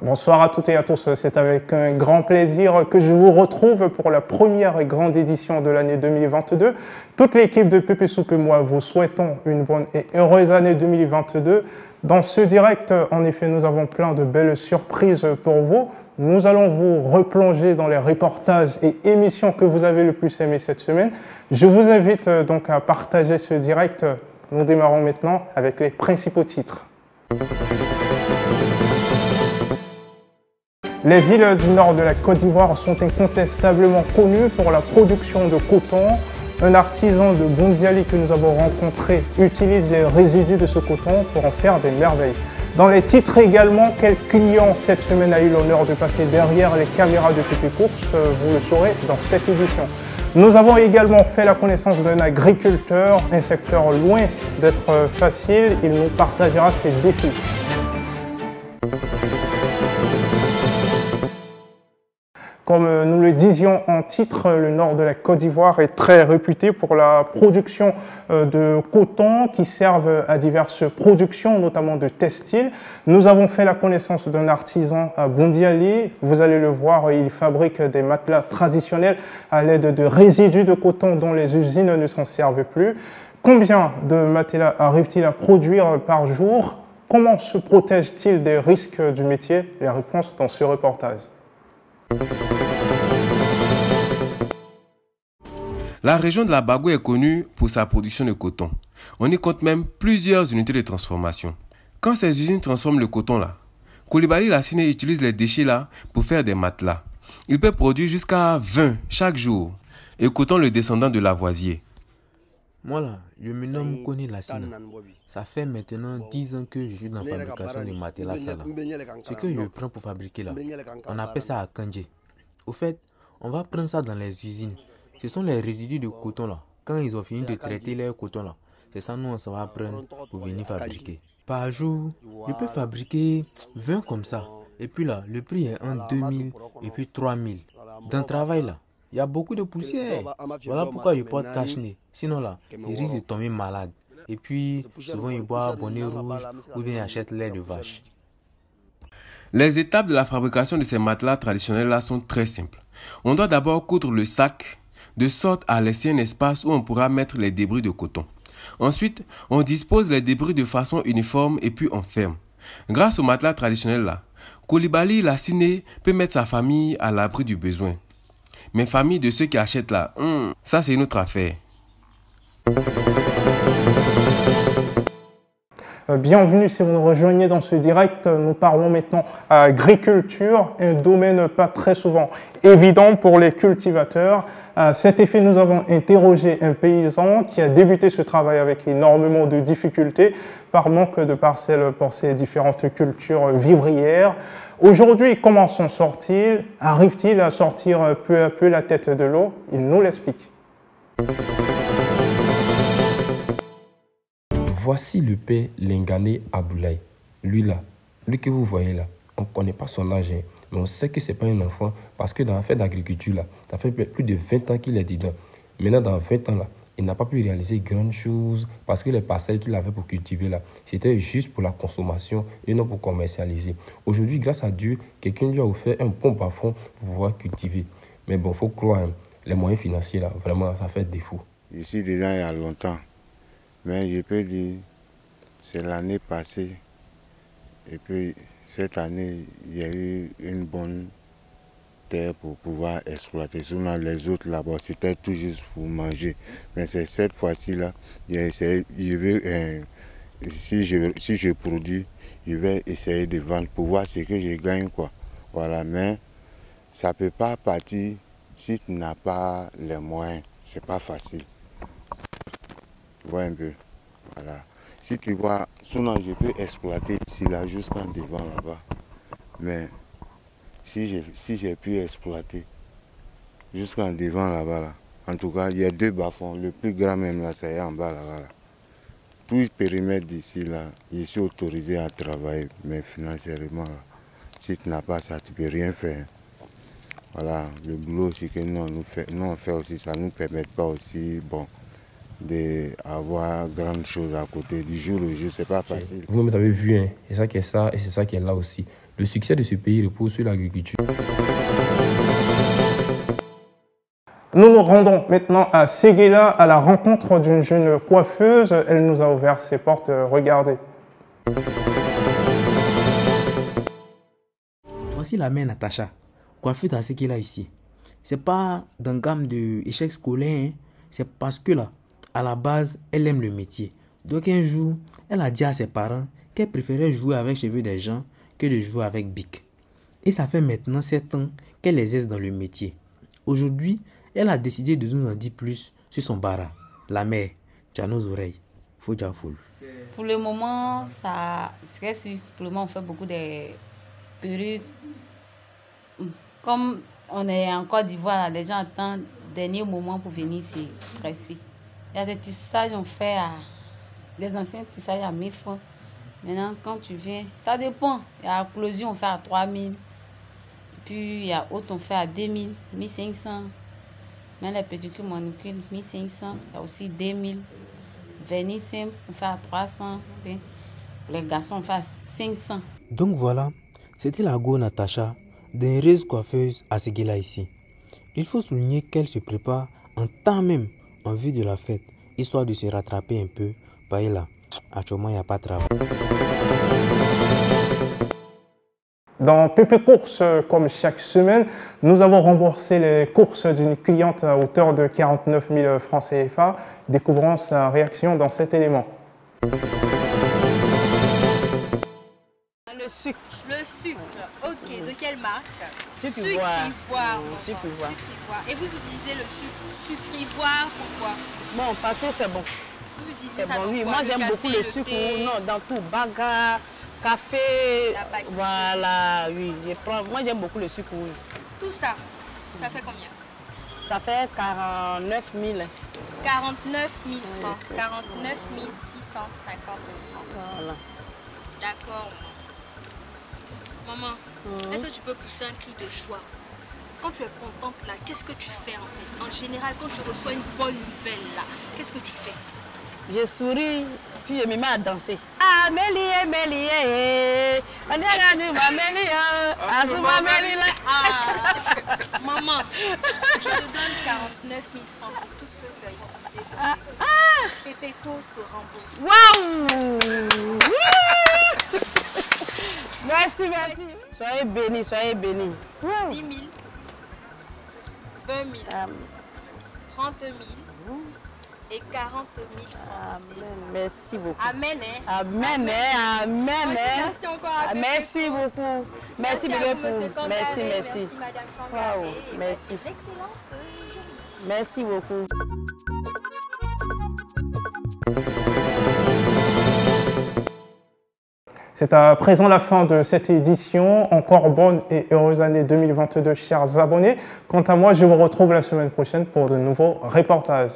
Bonsoir à toutes et à tous, c'est avec un grand plaisir que je vous retrouve pour la première et grande édition de l'année 2022. Toute l'équipe de Pépé Soupe et moi vous souhaitons une bonne et heureuse année 2022. Dans ce direct, en effet, nous avons plein de belles surprises pour vous. Nous allons vous replonger dans les reportages et émissions que vous avez le plus aimé cette semaine. Je vous invite donc à partager ce direct. Nous démarrons maintenant avec les principaux titres. Les villes du nord de la Côte d'Ivoire sont incontestablement connues pour la production de coton. Un artisan de Boundiali que nous avons rencontré utilise les résidus de ce coton pour en faire des merveilles. Dans les titres également, quel client cette semaine a eu l'honneur de passer derrière les caméras de Pépé Course, vous le saurez dans cette édition. Nous avons également fait la connaissance d'un agriculteur, un secteur loin d'être facile. Il nous partagera ses défis. Comme nous le disions en titre, le nord de la Côte d'Ivoire est très réputé pour la production de coton qui servent à diverses productions, notamment de textiles. Nous avons fait la connaissance d'un artisan à Boundiali. Vous allez le voir, il fabrique des matelas traditionnels à l'aide de résidus de coton dont les usines ne s'en servent plus. Combien de matelas arrive-t-il à produire par jour? Comment se protège-t-il des risques du métier? Les réponses dans ce reportage. La région de la Bagou est connue pour sa production de coton. On y compte même plusieurs unités de transformation. Quand ces usines transforment le coton là, Coulibaly Lassine utilise les déchets là pour faire des matelas. Il peut produire jusqu'à 20 chaque jour. Et coton le descendant de Lavoisier. Moi là, je me nomme Koni Lassine. Ça fait maintenant 10 ans que je suis dans la fabrication de matelas. Ce que je prends pour fabriquer là, on appelle ça à Kandje. Au fait, on va prendre ça dans les usines. Ce sont les résidus de coton là. Quand ils ont fini de traiter les coton là, c'est ça nous on va prendre pour venir fabriquer. Par jour, je peux fabriquer 20 comme ça. Et puis là, le prix est entre 2000 et puis 3000. Dans le travail là, il y a beaucoup de poussière. Voilà pourquoi je porte cache-nez. Sinon là, il risque de tomber malade. Et puis, souvent il boit bonnet rouge ou bien il achète lait de vache. Les étapes de la fabrication de ces matelas traditionnels là sont très simples. On doit d'abord coudre le sac de sorte à laisser un espace où on pourra mettre les débris de coton. Ensuite, on dispose les débris de façon uniforme et puis on ferme. Grâce au matelas traditionnel là, Coulibaly Lassine peut mettre sa famille à l'abri du besoin. Mais famille de ceux qui achètent là, ça c'est une autre affaire. Bienvenue si vous nous rejoignez dans ce direct. Nous parlons maintenant agriculture, un domaine pas très souvent évident pour les cultivateurs. À cet effet, nous avons interrogé un paysan qui a débuté ce travail avec énormément de difficultés par manque de parcelles pour ses différentes cultures vivrières. Aujourd'hui, comment s'en sort-il? Arrive-t-il à sortir peu à peu la tête de l'eau? Il nous l'explique. Voici le père Lengane Aboulaye. Lui que vous voyez là, on ne connaît pas son âge, hein, mais on sait que ce n'est pas un enfant parce que dans l'affaire d'agriculture là, ça fait plus de 20 ans qu'il est dedans. Maintenant, dans 20 ans là, il n'a pas pu réaliser grandes choses parce que les parcelles qu'il avait pour cultiver là, c'était juste pour la consommation et non pour commercialiser. Aujourd'hui, grâce à Dieu, quelqu'un lui a offert un bon bas-fond pour pouvoir cultiver. Mais bon, il faut croire, hein, les moyens financiers là, vraiment, ça fait défaut. Je suis dedans il y a longtemps. Mais je peux dire, c'est l'année passée. Et puis, cette année, il y a eu une bonne terre pour pouvoir exploiter. Sinon, les autres là-bas, c'était tout juste pour manger. Mais c'est cette fois-ci-là, si je produis, je vais essayer de vendre pour voir ce que je gagne, quoi. Voilà, mais ça ne peut pas partir si tu n'as pas les moyens. C'est pas facile. Tu vois un peu, voilà. Si tu vois, sinon je peux exploiter ici, là, jusqu'en devant là-bas. Mais si j'ai pu exploiter jusqu'en devant là-bas, là, en tout cas, il y a deux bas-fonds. Le plus grand même là, c'est en bas là-bas. Là. Tout le périmètre d'ici, là, je suis autorisé à travailler, mais financièrement, là, si tu n'as pas ça, tu ne peux rien faire. Voilà, le boulot aussi que nous on fait aussi, ça ne nous permet pas aussi, bon, d'avoir grandes choses à côté. Du jour au jour, c'est pas facile. Vous-même avez vu, hein, c'est ça qui est ça et c'est ça qui est là aussi. Le succès de ce pays repose sur l'agriculture. Nous nous rendons maintenant à Séguéla à la rencontre d'une jeune coiffeuse. Elle nous a ouvert ses portes. Regardez. Voici la mère Natacha, coiffeuse à Séguéla ici. C'est pas dans gamme de échecs scolaires, hein. C'est parce que là, à la base, elle aime le métier. Donc un jour, elle a dit à ses parents qu'elle préférait jouer avec cheveux des gens que de jouer avec Bic. Et ça fait maintenant 7 ans qu'elle exerce dans le métier. Aujourd'hui, elle a décidé de nous en dire plus sur son bara. La mère, tu as nos oreilles. Faut déjà full. Pour le moment, ça serait sûr. Pour le moment, on fait beaucoup de perruques. Comme on est en Côte d'Ivoire, les gens attendent le dernier moment pour venir se tresser. Il y a des tissages, on fait à... Les anciens tissages à 1000 francs. Maintenant, quand tu viens, ça dépend. Il y a Closure, on fait à 3000. Puis il y a autre, on fait à 2000, 1500. Mais les pédicures manucules, 1500. Il y a aussi 2000. Vernis simple, on fait à 300. Puis les garçons, on fait à 500. Donc voilà, c'était la go Natacha, d'heureuse coiffeuse à Séguéla ici. Il faut souligner qu'elle se prépare en temps même en vue de la fête, histoire de se rattraper un peu. Bah là, actuellement, il n'y a pas de travail. Dans PP Courses, comme chaque semaine, nous avons remboursé les courses d'une cliente à hauteur de 49 000 francs CFA. Découvrons sa réaction dans cet élément. Le sucre. Le sucre, ok. De quelle marque? Sucrivoire. Sucrivoire. Et vous utilisez le sucre Sucrivoire pourquoi? Bon, parce que c'est bon. Vous utilisez C'est ça bon, dans oui. quoi? Moi, Le j'aime café, beaucoup le sucre. thé? Non, dans tout. Bagarre, café. La pâtisserie. Voilà, oui. Moi, j'aime beaucoup le sucre, oui. Tout ça, ça fait combien? Ça fait 49 000. 49 000 francs. 49 650 francs. Voilà. D'accord. Maman, est-ce que tu peux pousser un cri de joie? Quand tu es contente là, qu'est-ce que tu fais en fait? En général, quand tu reçois une bonne nouvelle là, qu'est-ce que tu fais? Je souris, puis je me mets à danser. Amélie, Amélie, Maman, je te donne 49 000 francs pour tout ce que tu as utilisé pour Pépé Toast te rembourse. Waouh! Merci, merci. Soyez bénis, soyez bénis. 10 000, 20 000, 30 000 et 40 000 francs. Amen. Merci beaucoup. Amen, hein? Amen, hein? Amen, hein? Merci encore à Pépé Merci Toast. beaucoup. Merci, à bébé vous, monsieur Pouce. Sangaré. Merci, merci. Merci, madame Sangaré. Wow, Et merci. passez d'excellentes journées. Merci beaucoup. C'est à présent la fin de cette édition. Encore bonne et heureuse année 2022, chers abonnés. Quant à moi, je vous retrouve la semaine prochaine pour de nouveaux reportages.